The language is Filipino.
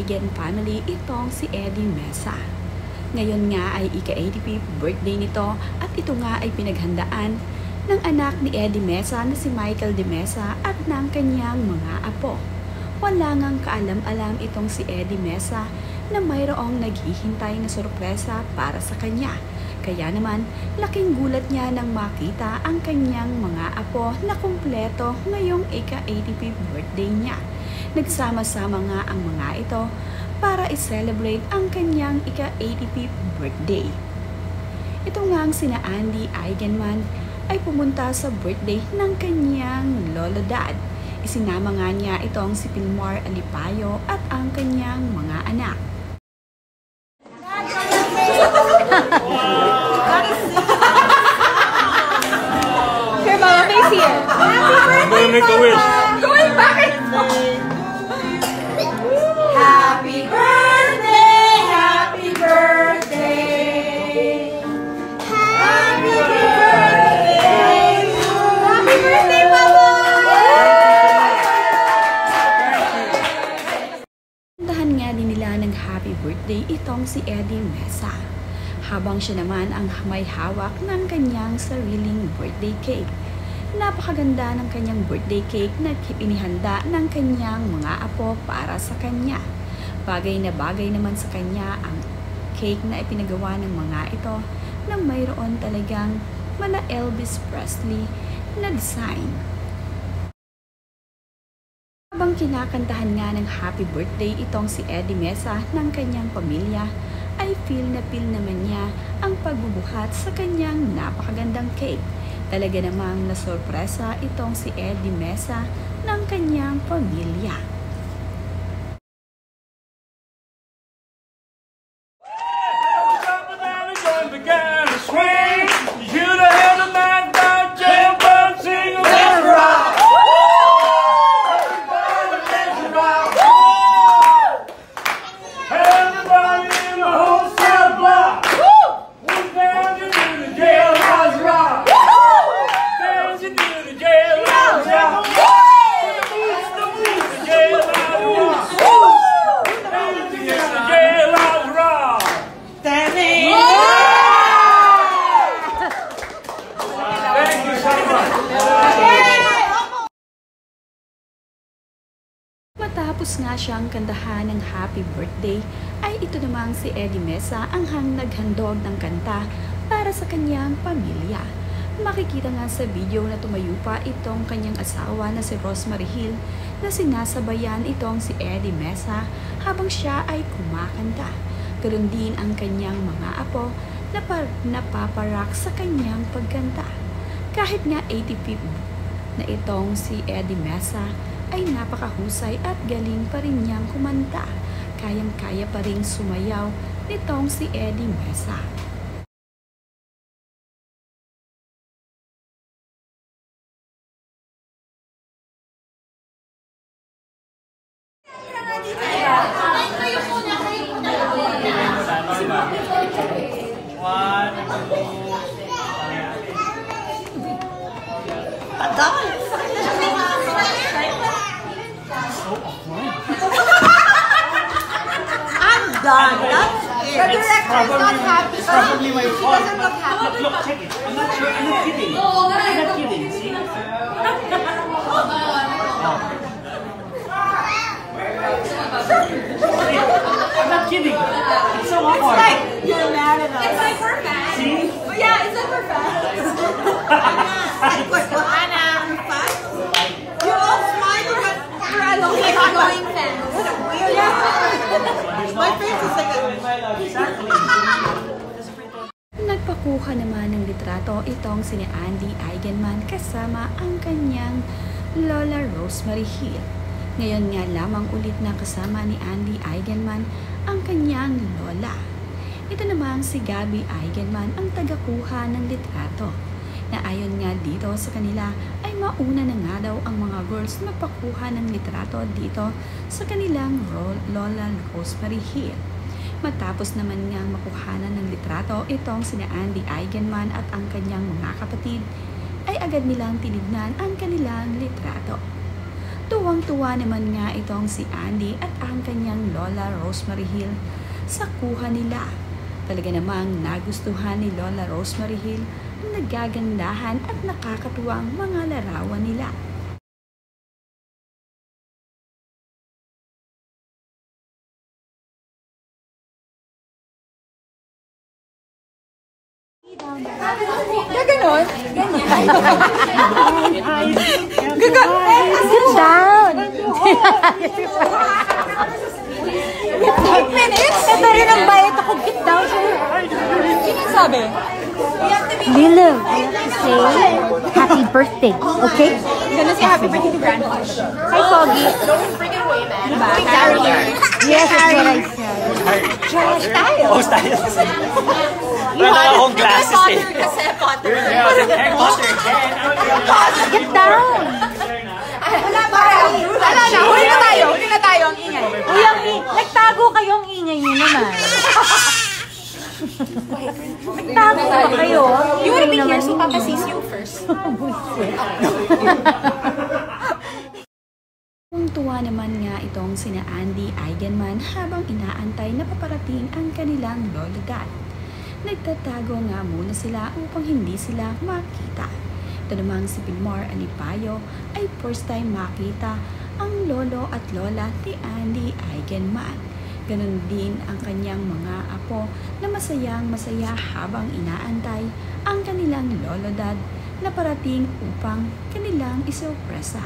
Aigen family itong si Eddie Mesa. Ngayon nga ay ika-85th birthday nito at ito nga ay pinaghandaan ng anak ni Eddie Mesa na si Michael De Mesa at ng kanyang mga apo. Wala ngang kaalam-alam itong si Eddie Mesa na mayroong naghihintay na sorpresa para sa kanya. Kaya naman, laking gulat niya nang makita ang kanyang mga apo na kumpleto ngayong ika-85th birthday niya. Nagsama-sama nga ang mga ito para i-celebrate ang kanyang ika-85th birthday. Ito nga ang sina Andy Eigenman ay pumunta sa birthday ng kanyang lolo dad. Isinama nga niya itong si Pilmar Alipayo at ang kanyang mga anak. Here, Mama, face here. I'm gonna make a wish. Going back and forth. Happy birthday, happy birthday. Happy birthday. Happy birthday, Mama. Dahan nga din nila ng happy birthday itong si Eddie Mesa. Habang siya naman ang may hawak ng kanyang sariling birthday cake. Napakaganda ng kanyang birthday cake na inihanda ng kanyang mga apo para sa kanya. Bagay na bagay naman sa kanya ang cake na ipinagawa ng mga ito na mayroon talagang mala Elvis Presley na design. Habang kinakantahan nga ng happy birthday itong si Eddie Mesa ng kanyang pamilya, ay feel naman niya ang pagbubuhat sa kanyang napakagandang cake. Talaga namang nasorpresa itong si Eddie Mesa ng kanyang pamilya. Matapos nga siyang kantahan ng happy birthday, ay ito namang si Eddie Mesa ang naghandog ng kanta para sa kanyang pamilya. Makikita nga sa video na tumayo pa itong kanyang asawa na si Rosemary Hill na sinasabayan itong si Eddie Mesa habang siya ay kumakanta. Ganoon din ang kanyang mga apo na napaparak sa kanyang pagkanta. Kahit nga 85 na itong si Eddie Mesa ay napakahusay at galing pa rin niyang kumanta. Kayang-kaya pa rin sumayaw nitong si Eddie Mesa. I'm done. That's it. The director is not happy. It's probably my fault. She doesn't look happy. Look, check it. I'm not sure. I'm not kidding. I'm not kidding. See? I'm not kidding. It's so awkward. It's like you're mad at us. It's like we're fans. See? Yeah, it's like we're fans. Anna, you're fine? You're all smiling, but you're Like annoying fans. What a weird. My face is like a... Exactly. Nagpakuha naman ng litrato itong si Andy Eigenman kasama ang kanyang Lola Rosemary Hill. Ngayon nga lamang ulit na kasama ni Andy Eigenman ang kanyang lola. Ito namang si Gabby Eigenman ang tagakuha ng litrato. Na ayon nga dito sa kanila ay mauna na nga daw ang mga girls magpakuha ng litrato dito sa kanilang Lola Rosemary Hill. Matapos naman niyang makuhanan ng litrato itong sina Andy Eigenman at ang kanyang mga kapatid, ay agad nilang tinignan ang kanilang litrato. Tuwang-tuwa naman nga itong si Andy at ang kanyang lola Rosemary Hill sa kuha nila. Talaga namang nagustuhan ni Lola Rosemary Hill ang nagagandahan at nakakatuwang mga larawan nila. Gaganon? Sit down! 15 minutes? Ito rin ang bayad ako. Get down. Sino sabi? Lilo, we have to say happy birthday, okay? Gonna say happy birthday to Grandma. Hi, Pogi. Don't freaking away, man. Yes, that's what I said. Oh, style. Wala na akong glasses eh. Kasi Potter. Yeah, I was like, Harry Potter again. Get down! Wala pa. Wala na. Huli na tayo. Huli na tayo. Ang ingay. Uy, nagtago kayong ingay niyo naman. Nagtago ba kayo? You wanna be here so Papa sees you first. Tuwa naman nga itong sina Andy Eigenman habang inaantay na paparating ang kanilang Lolo Dad. Nagtatago nga muna sila upang hindi sila makita. Ito namang si Vilmar Anipayo ay first time makita ang lolo at lola ni Andy Eigenman. Ganon din ang kanyang mga apo na masayang masaya habang inaantay ang kanilang Lolo Dad na parating upang kanilang isorpresa.